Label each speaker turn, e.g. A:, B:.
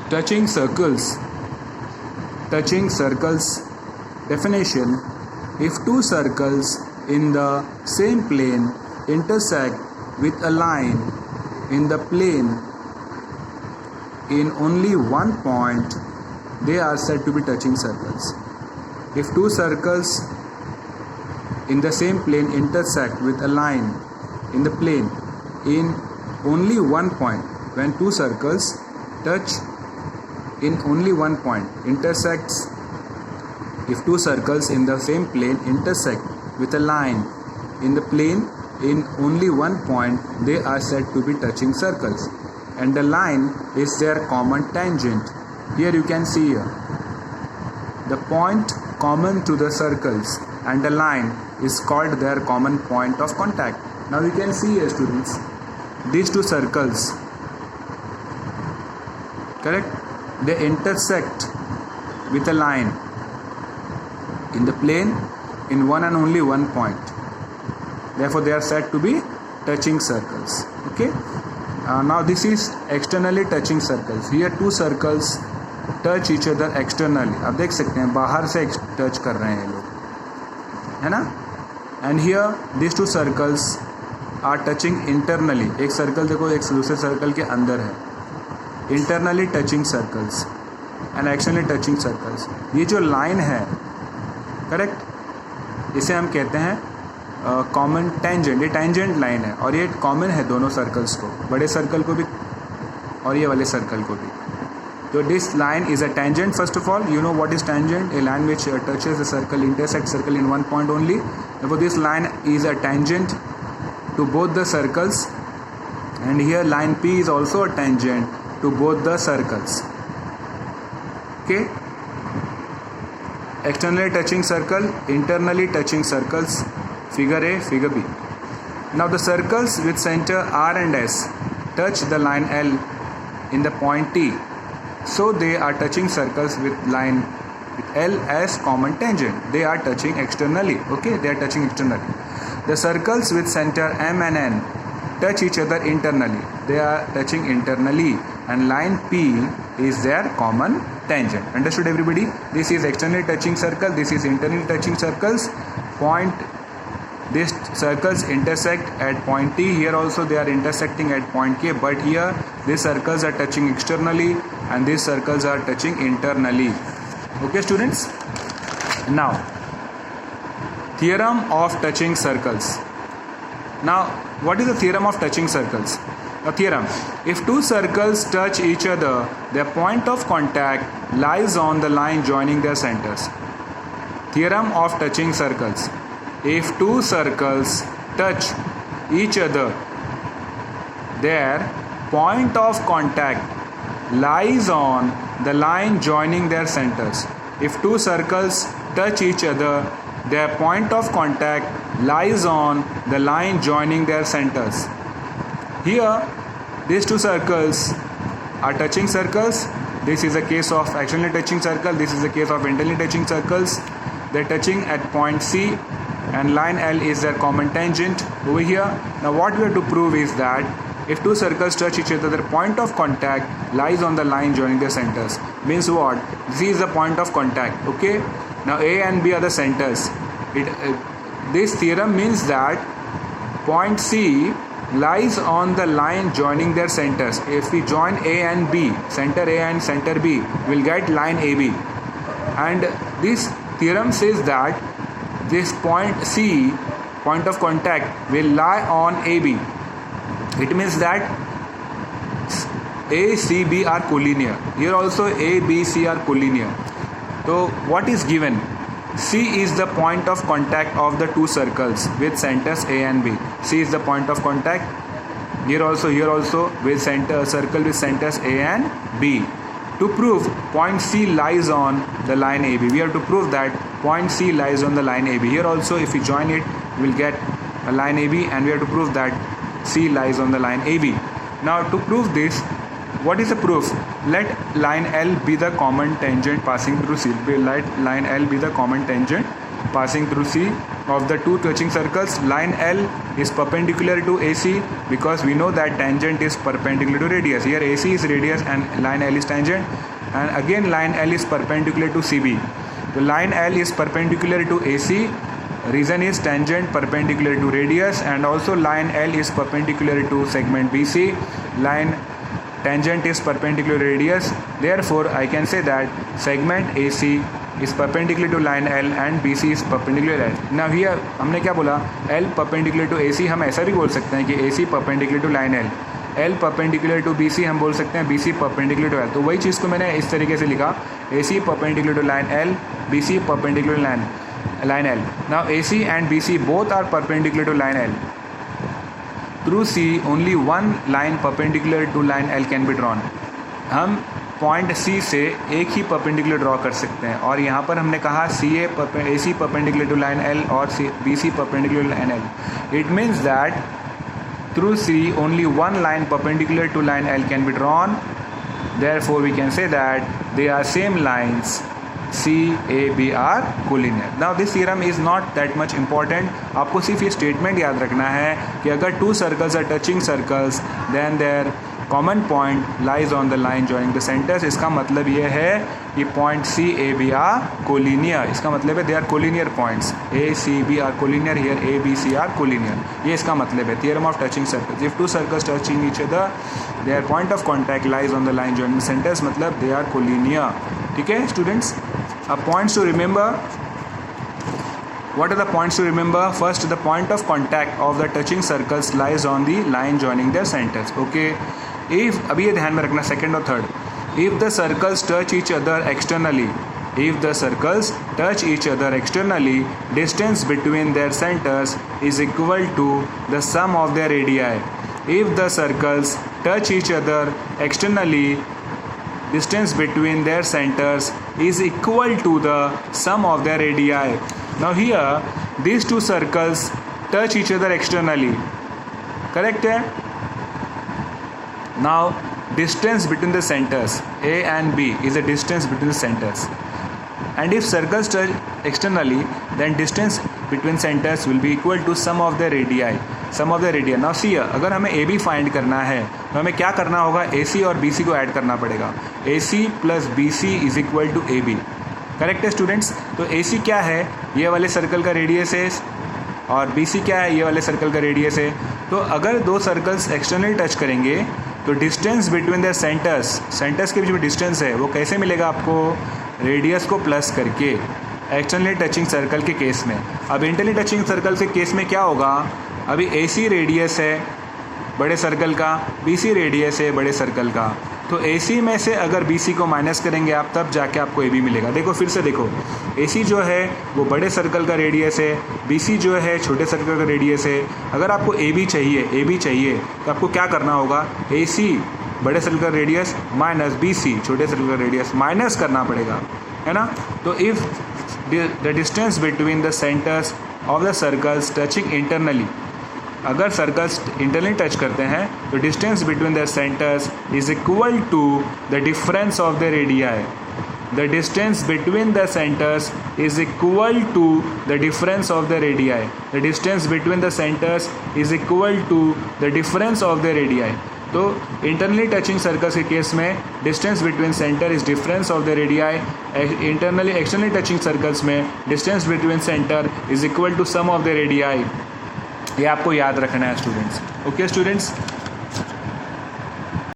A: Touching circles. Touching circles definition: if two circles in the same plane intersect with a line in the plane in only one point, they are said to be touching circles. If two circles in the same plane intersect with a line in the plane in only one point, when two circles touch in only one point, intersects, if two circles in the same plane intersect with a line in the plane in only one point, they are said to be touching circles, and the line is their common tangent. Here you can see the point common to the circles and the line is called their common point of contact. Now you can see here, students, these two circles, correct, they intersect with a line in the plane in one and only one point, therefore they are said to be touching circles. Okay, now this is externally touching circles. Here two circles touch each other externally. आप देख सकते हैं बाहर से touch कर रहे हैं ये लोग, है ना. And here this two circles are touching internally. एक सर्कल देखो एक दूसरे सर्कल के अंदर है. Internally touching circles and externally touching circles. ये जो लाइन है, करेक्ट, इसे हम कहते हैं कॉमन टेंजेंट. ये टेंजेंट लाइन है और ये कॉमन है दोनों सर्कल्स को, बड़े सर्कल को भी और ये वाले सर्कल को भी. So this line is a tangent. First of all, you know what is tangent? A line which touches a circle, intersects circle in one point only. Therefore, this line is a tangent to both the circles, and here line P is also a tangent to both the circles. Okay. Externally touching circle, internally touching circles. Figure A, figure B. Now the circles with center R and S touch the line L in the point T. So they are touching circles with line with L as common tangent. They are touching externally. Okay, they are touching externally. The circles with center M and N touch each other internally. They are touching internally, and line P is their common tangent. Understood, everybody? This is externally touching circle. This is internally touching circles. These circles intersect at point T. Here also they are intersecting at point K, but here these circles are touching externally and these circles are touching internally. Okay, students? Now, theorem of touching circles. Now, what is the theorem of touching circles? A theorem: if two circles touch each other, their point of contact lies on the line joining their centers. Theorem of touching circles: if two circles touch each other, their point of contact lies on the line joining their centers. If two circles touch each other, their point of contact lies on the line joining their centers. Here, these two circles are touching circles. This is a case of externally touching circle. This is a case of internally touching circles. They're touching at point C, and line L is their common tangent over here. Now what we have to prove is that if two circles touch each other, their point of contact lies on the line joining their centers. Means what? This is the point of contact. Okay. Now A and B are the centers. This theorem means that point C lies on the line joining their centers. If we join A and B, center A and center B, we'll get line AB. And this theorem says that this point C, point of contact, will lie on AB. It means that A, C, B are collinear. Here also A, B, C are collinear. So what is given? C is the point of contact of the two circles with centers A and B. C is the point of contact. Here also with circle with centers A and B. To prove point C lies on the line AB, we have to prove that point C lies on the line AB. Here also, if we join it, we will get a line AB, and we have to prove that C lies on the line AB. Now, to prove this, what is the proof? Let line L be the common tangent passing through C. Let line L be the common tangent passing through C. Of the two touching circles, line L is perpendicular to AC because we know that tangent is perpendicular to radius. Here AC is radius and line L is tangent, and again line L is perpendicular to CB. The line L is perpendicular to AC. Reason is tangent perpendicular to radius, and also line L is perpendicular to segment BC. Line tangent is perpendicular to radius. Therefore, I can say that segment AC is perpendicular to line L and BC is perpendicular to L. Now here हमने क्या बोला, L perpendicular to AC. हम ऐसा भी बोल सकते हैं कि AC perpendicular to line L, L perpendicular to BC हम बोल सकते हैं BC perpendicular to L. तो वही चीज़ को मैंने इस तरीके से लिखा, AC perpendicular to line L, BC perpendicular to line L. Now AC and BC both are perpendicular to line L. Through C only one line perpendicular to line L can be drawn. हम point C से एक ही perpendicular draw कर सकते हैं, और यहाँ पर हमने कहा AC perpendicular to line L और BC perpendicular to line L. It means that through C only one line perpendicular to line L can be drawn. Therefore we can say that they are same lines. C, A, B are collinear. Now this theorem is not that much important. आपको सिर्फ ये statement याद रखना है कि अगर two circles are touching circles, then their common point lies on the line joining the centers. इसका मतलब ये है कि point C, A, B are collinear. इसका मतलब है they are collinear points. A, C, B are collinear. Here A, B, C are collinear. ये इसका मतलब है theorem of touching circles. If two circles touching each other, their point of contact lies on the line joining the centers. मतलब they are collinear. ठीक है students? Now points to remember. What are the points to remember? First, the point of contact of the touching circles lies on the line joining their centers. Okay. If अभी ये ध्यान में रखना, second और third. If the circles touch each other externally, distance between their centers is equal to the sum of their radii. If the circles touch each other externally, distance between their centers is equal to the sum of their radii. Now here these two circles touch each other externally, correct है? Now distance between the centers A and B is the distance between the centers, and if circles touch externally, then distance between centers will be equal to sum of the radii. Now see here, अगर हमें AB find करना है तो हमें क्या करना होगा, AC और BC को ऐड करना पड़ेगा. AC plus BC is equal to AB. Correct है स्टूडेंट्स? तो AC क्या है, ये वाले सर्कल का रेडियस है, और BC क्या है, ये वाले सर्कल का रेडियस है. तो अगर दो सर्कल्स एक्सटर्नली टच करेंगे तो डिस्टेंस बिटवीन द सेंटर्स के बीच में डिस्टेंस है वो कैसे मिलेगा आपको, रेडियस को प्लस करके, एक्सटर्नली टचिंग सर्कल के केस में. अब इंटरनली टचिंग सर्कल के केस में क्या होगा, अभी AC रेडियस है बड़े सर्कल का, BC रेडियस है बड़े सर्कल का, तो AC में से अगर BC को माइनस करेंगे आप, तब जाके आपको AB मिलेगा. देखो फिर से देखो, AC जो है वो बड़े सर्कल का रेडियस है, BC जो है छोटे सर्कल का रेडियस है. अगर आपको AB चाहिए तो आपको क्या करना होगा, AC बड़े सर्कल का रेडियस माइनस BC छोटे सर्कल का रेडियस माइनस करना पड़ेगा, है ना. तो if the distance between the centres of the circles touching internally, अगर सर्कल्स इंटरनली टच करते हैं तो distance between the centres is equal to the difference of the radii. The distance between the centres is equal to the difference of the radii. The distance between the centres is equal to the difference of the radii. तो internally touching circles के case में distance between centre is difference of the radii. Internally externally touching circles में distance between centre is equal to sum of the radii. ये आपको याद रखना है students. Okay students,